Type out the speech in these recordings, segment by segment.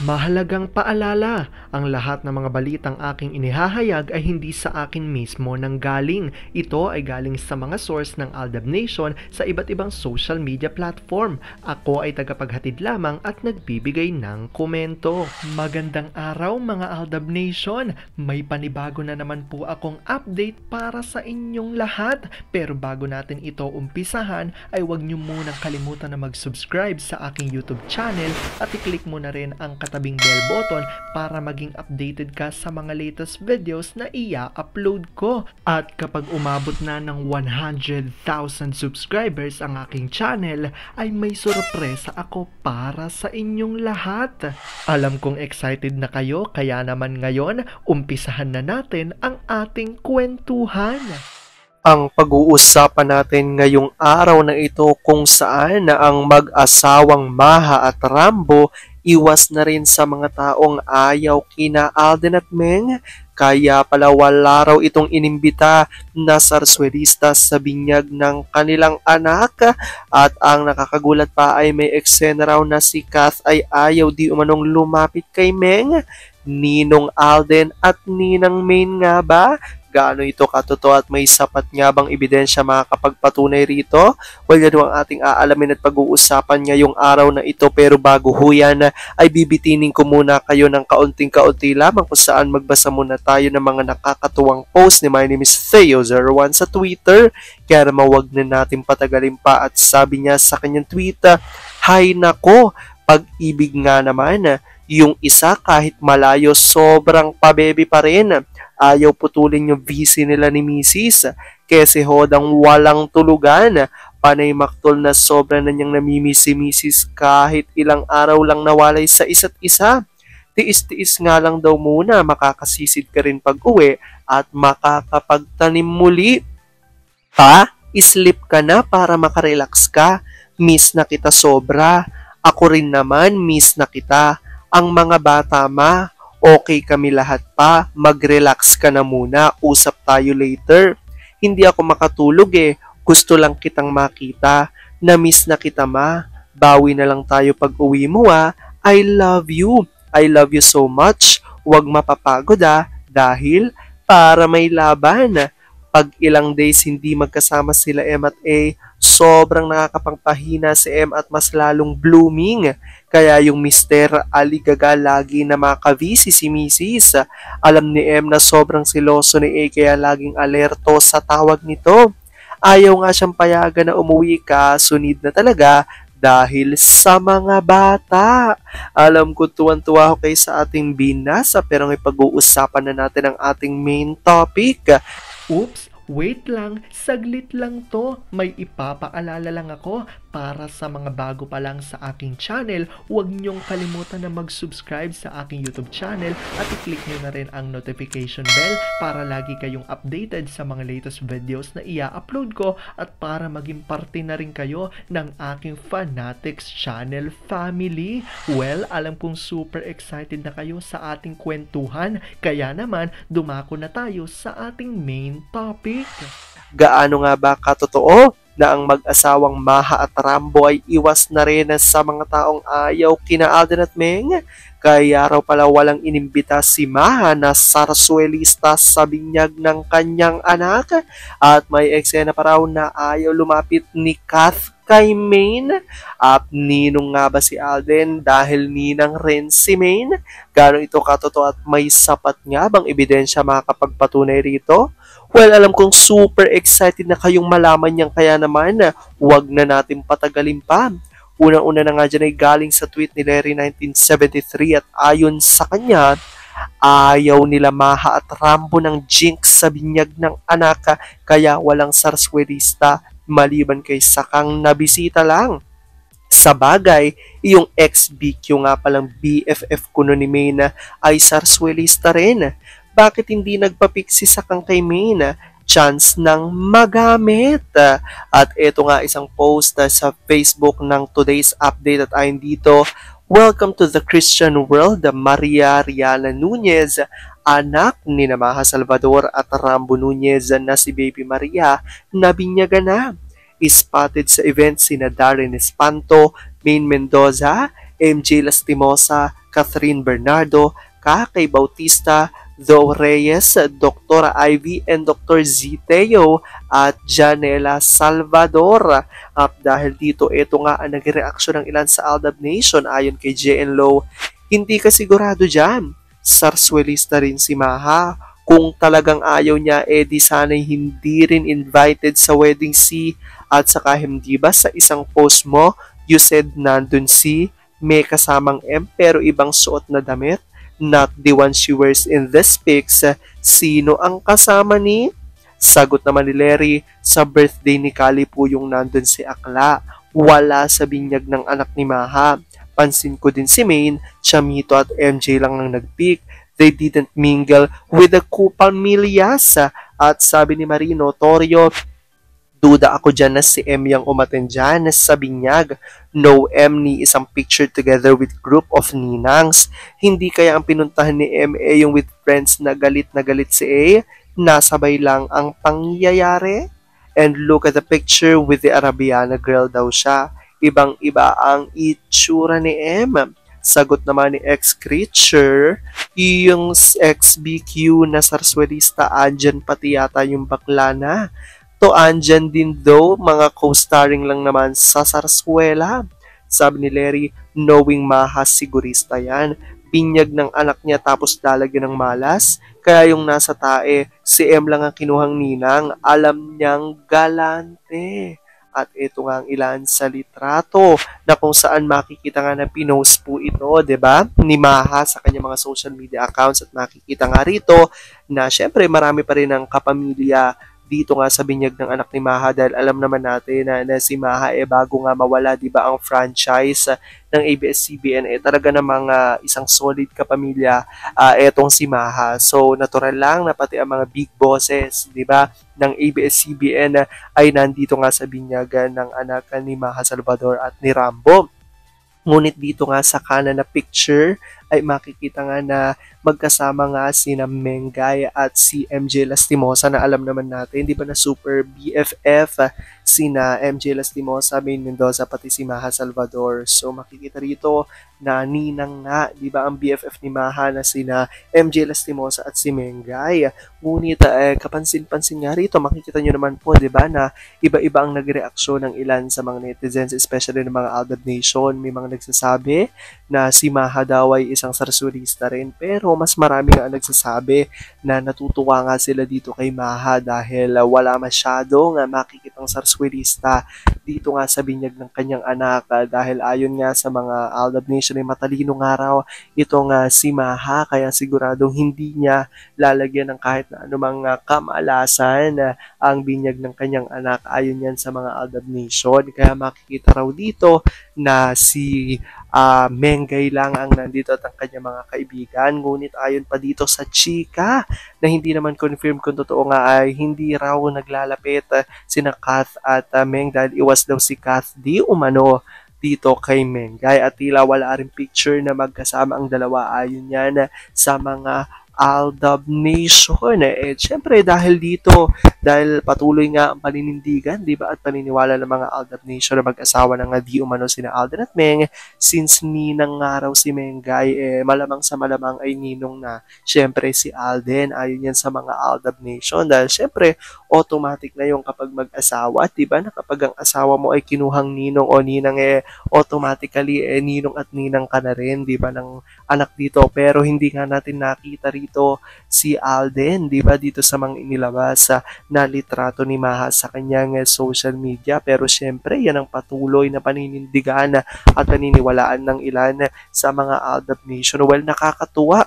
Mahalagang paalala, ang lahat ng mga balitang aking inihahayag ay hindi sa akin mismo nanggaling. Ito ay galing sa mga source ng Aldab Nation sa iba't ibang social media platform. Ako ay tagapaghatid lamang at nagbibigay ng komento. Magandang araw mga Aldab Nation! May panibago na naman po akong update para sa inyong lahat. Pero bago natin ito umpisahan ay huwag niyo munang kalimutan na mag-subscribe sa aking YouTube channel at i-click mo na rin ang katabing bell button para maging updated ka sa mga latest videos na i-upload ko. At kapag umabot na ng 100,000 subscribers ang aking channel, ay may sorpresa ako para sa inyong lahat. Alam kong excited na kayo, kaya naman ngayon, umpisahan na natin ang ating kwentuhan. Ang pag-uusapan natin ngayong araw na ito kung saan na ang mag-asawang Maha at Rambo iwas na rin sa mga taong ayaw kina Alden at Meng. Kaya pala wala raw itong inimbita na sarswelista sa binyag ng kanilang anak. At ang nakakagulat pa ay may eksena raw na si Kath ay ayaw di umanong lumapit kay Meng. Ninong Alden at Ninang Main nga ba? Gaano ito katotoo at may sapat nga bang ebidensya makakapagpatunay rito? Well, yan ang ating aalamin at pag-uusapan ngayong araw na ito. Pero bago ho yan, ay bibitinin ko muna kayo ng kaunting-kaunti lamang kung saan magbasa muna tayo ng mga nakakatuwang post ni My Name is Theo01 sa Twitter. Kaya naman wag na natin patagalin pa at sabi niya sa kanyang tweet, "Hay nako, pag-ibig nga naman, yung isa kahit malayo sobrang pabebe pa rin. Ayaw putulin yung VC nila ni Mrs. Kasi hodang walang tulugan. Panay maktol na sobra na niyang namimiss si Mrs. kahit ilang araw lang nawalay sa isa't isa. Tiis-tiis nga lang daw muna, makakasisid ka rin pag-uwi at makakapagtanim muli. Pa, sleep ka na para makarelax ka. Miss na kita sobra. Ako rin naman, miss na kita. Ang mga bata okay kami lahat pa, mag-relax ka na muna, usap tayo later. Hindi ako makatulog gusto lang kitang makita, na-miss na kita bawi na lang tayo pag uwi mo I love you so much, huwag mapapagod dahil para may laban. Pag ilang days hindi magkasama sila M at A, sobrang nakakapangpahina si M at mas lalong blooming. Kaya yung Mr. Aligaga lagi na makavisi si Mrs. Alam ni M na sobrang siloso ni A kaya laging alerto sa tawag nito. Ayaw nga siyang payagan na umuwi ka, sunid na talaga dahil sa mga bata. Alam ko tuwan-tuwa ako kayo sa ating binasa pero may pag-uusapan na natin ang ating main topic. Oops! Wait lang, saglit lang to. May ipapaalala lang ako para sa mga bago pa lang sa aking channel. Huwag niyong kalimutan na mag-subscribe sa aking YouTube channel at i-click niyo na rin ang notification bell para lagi kayong updated sa mga latest videos na i-upload ko at para maging parte na rin kayo ng aking Fanatics channel family. Well, alam kong super excited na kayo sa ating kwentuhan, kaya naman dumako na tayo sa ating main topic. Gaano nga ba katotoo na ang mag-asawang Maha at Rambo ay iwas na rin sa mga taong ayaw kina Alden at Meng? Kaya raw pala walang inimbita si Maha na sarswelista sa binyag ng kanyang anak at may eksena pa raw na ayaw lumapit ni Kath kay Main. At ninong nga ba si Alden dahil ninang rin si Main? Gaano ito katotoo at may sapat nga bang ebidensya makakapagpatunay rito? Well, alam kong super excited na kayong malaman yan kaya naman huwag na natin patagalin pa. Unang-una na nga dyan ay galing sa tweet ni Larry 1973 at ayon sa kanya, ayaw nila Maha at Rambo ng jinx sa binyag ng anak kaya walang sarswelista maliban kay sakang nabisita lang. Sa bagay, yung ex-BQ nga palang BFF kuno ni Main ay sarswelista rin. Bakit hindi nagpapik si sakang kay Main? Chance ng magamit. At ito nga isang post sa Facebook ng today's update at ayon dito, "Welcome to the Christian world, Maria Riana Nunez, anak ni Maha Salvador at Rambo Nunez na si Baby Maria, nabinyagan na. Spotted sa event sina Darren Espanto, Main Mendoza, MJ Lastimosa, Catherine Bernardo, Kakay Bautista, Zoe Reyes, Dr. Ivy, and Dr. Ziteo at Janela Salvador. At dahil dito, ito nga ang nagreaksyon ng ilan sa Aldab Nation ayon kay JN Low. Hindi ka sigurado dyan. Sarsuelista rin si Maha. Kung talagang ayaw niya, di sana'y hindi rin invited sa wedding si. At saka hindi ba sa isang post mo, you said nandun si, may kasamang M pero ibang suot na damit? Not the one she wears in this pics. Sino ang kasama ni? Sagot naman ni Larry, sa birthday ni Kali po yung nandun si Akla. Wala sa binyag ng anak ni Maha. Pansin ko din si Maine, Chamito at MJ lang ang nag-pick. They didn't mingle with the Kupamilyas. At sabi ni Marino Torio, duda ako dyan na si M yung umaten dyan sa binyag. No M ni isang picture together with group of ninangs. Hindi kaya ang pinuntahan ni M yung with friends na galit si A? Nasabay lang ang pangyayari? And look at the picture with the Arabiana girl daw siya. Ibang-iba ang itsura ni M. Sagot naman ni ex-creature, yung ex-BQ na sarsuelista, andyan pati yata yung bakla na. To andyan din daw, mga co-starring lang naman sa sarsuela. Sabi ni Larry, knowing Maha sigurista yan. Binyag ng anak niya tapos lalagyan ng malas. Kaya yung nasa tae, si M lang ang kinuhang ninang, alam niyang galante. At ito nga ang ilan sa litrato na kung saan makikita nga na pinost po ito, 'di ba? Ni Maha sa kanyang mga social media accounts at makikita nga rito na syempre marami pa rin ang kapamilya dito nga sa binyag ng anak ni Maha dahil alam naman natin na si Maha bago nga mawala, 'di ba, ang franchise ng ABS-CBN talaga namang isang solid kapamilya etong si Maha. So natural lang na pati ang mga big bosses, 'di ba, ng ABS-CBN ay nandito nga sa binyagan ng anak ni Maha Salvador at ni Rambo. Ngunit dito nga sa kanan na picture ay makikita nga na magkasama nga sina Mengay at si MJ Lastimosa na alam naman natin, di ba, na super BFF sina MJ Lastimosa, Maine Mendoza, pati si Maha Salvador. So makikita rito na ninang nga, di ba, ang BFF ni Maha na sina MJ Lastimosa at si Mengay. Ngunit kapansin-pansin nga rito, makikita nyo naman po, di ba, na iba-iba ang nagreaksyon ng ilan sa mga netizens, especially ng mga Aldab Nation. May mga nagsasabi na si Maha daw ay isang sarsuelista rin, pero mas marami nga nagsasabi na natutuwa nga sila dito kay Maha dahil wala masyado nga makikitang sarsuelista dito nga sa binyag ng kanyang anak dahil ayon nga sa mga Aldab Nation ay matalino nga raw itong si Maha, kaya siguradong hindi niya lalagyan ng kahit na anumang kamalasan ang binyag ng kanyang anak ayon yan sa mga Aldab Nation. Kaya makikita raw dito na si Mengay lang ang nandito at ang kanyang mga kaibigan. Ngunit ayon pa dito sa chika na hindi naman confirm kung totoo nga ay hindi raw naglalapit sina Kath at Meng dahil iwas daw si Kath di umano dito kay Mengay at tila wala rin picture na magkasama ang dalawa ayon yan sa mga Aldab Nation. Syempre dahil dito, dahil patuloy nga ang paninindigan, di ba, at paniniwala ng mga Aldab Nation na mag-asawa na nga di umano sina Alden at Meng, since ninang nga raw si Mengay, malamang sa malamang ay ninong na syempre si Alden, ayon yan sa mga Aldab Nation, dahil syempre automatic na yung kapag mag-asawa, di ba, na kapag ang asawa mo ay kinuhang ninong o ninang, automatically ninong at ninang ka na rin, di ba, ng anak dito. Pero hindi nga natin nakita rito si Alden, di ba, dito sa mga inilabas na litrato ni Maha sa kanyang social media. Pero syempre, yan ang patuloy na paninindigan at paniniwalaan ng ilan sa mga Aldab Nation. Well, nakakatuwa.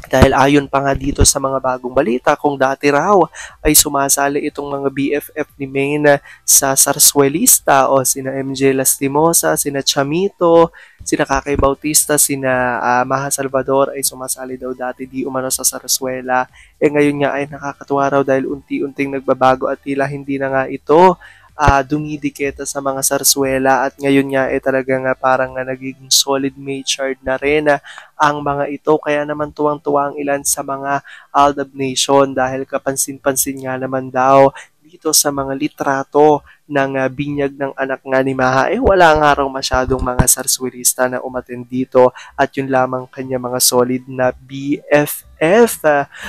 Dahil ayon pa nga dito sa mga bagong balita, kung dati raw ay sumasali itong mga BFF ni Maine sa sarsuelista o sina MJ Lastimosa, sina Chamito, sina Kakay Bautista, sina Maha Salvador ay sumasali daw dati di umano sa sarsuela. Ngayon nga ay nakakatuwa raw dahil unti-unting nagbabago at tila hindi na nga ito dumidiketa sa mga sarsuela at ngayon nga talagang parang nagiging solid matriarch na rin ang mga ito. Kaya naman tuwang-tuwa ang ilan sa mga Aldab Nation dahil kapansin-pansin nga naman daw dito sa mga litrato ng binyag ng anak nga ni Maha, wala nga raw masyadong mga sarswelista na umattend dito at yun lamang kanya mga solid na BFF.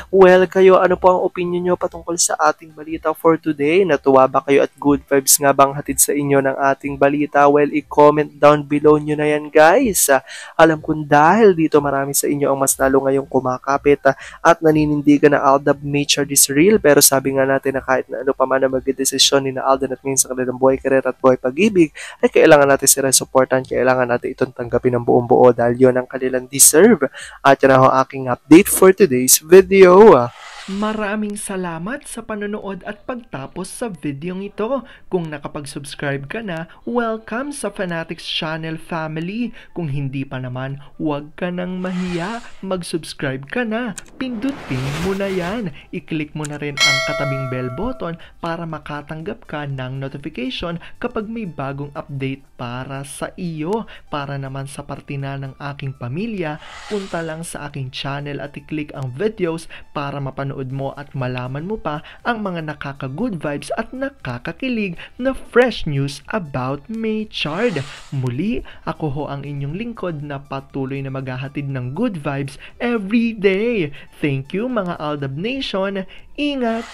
Well, kayo, ano po ang opinion nyo patungkol sa ating balita for today? Natuwa ba kayo at good vibes nga bang hatid sa inyo ng ating balita? Well, i-comment down below nyo na yan, guys. Alam kong dahil dito marami sa inyo ang mas lalo ngayong kumakapit at naninindigan na Aldab nature is real, pero sabi nga natin na kahit na ano pa man na magdedesisyon ni na Alden at ngayon sa kanilang buhay, karir at buhay pag-ibig, ay kailangan natin sila supportan, kailangan natin itong tanggapin ng buong buo dahil yun ang kanilang deserve. At yan ang aking update for today's video. Maraming salamat sa panonood at pagtapos sa videong ito. Kung nakapag-subscribe ka na, welcome sa Fanatics Channel family. Kung hindi pa naman, huwag ka nang mahiya. Mag-subscribe ka na. Pindutin mo na yan. I-click mo na rin ang katabing bell button para makatanggap ka ng notification kapag may bagong update para sa iyo. Para naman sa parte na ng aking pamilya, punta lang sa aking channel at i-click ang videos para mapanood mo at malaman mo pa ang mga nakaka-good vibes at nakakakilig na fresh news about Maychard. Muli, ako ho ang inyong lingkod na patuloy na maghahatid ng good vibes every day. Thank you mga Aldab Nation. Ingat!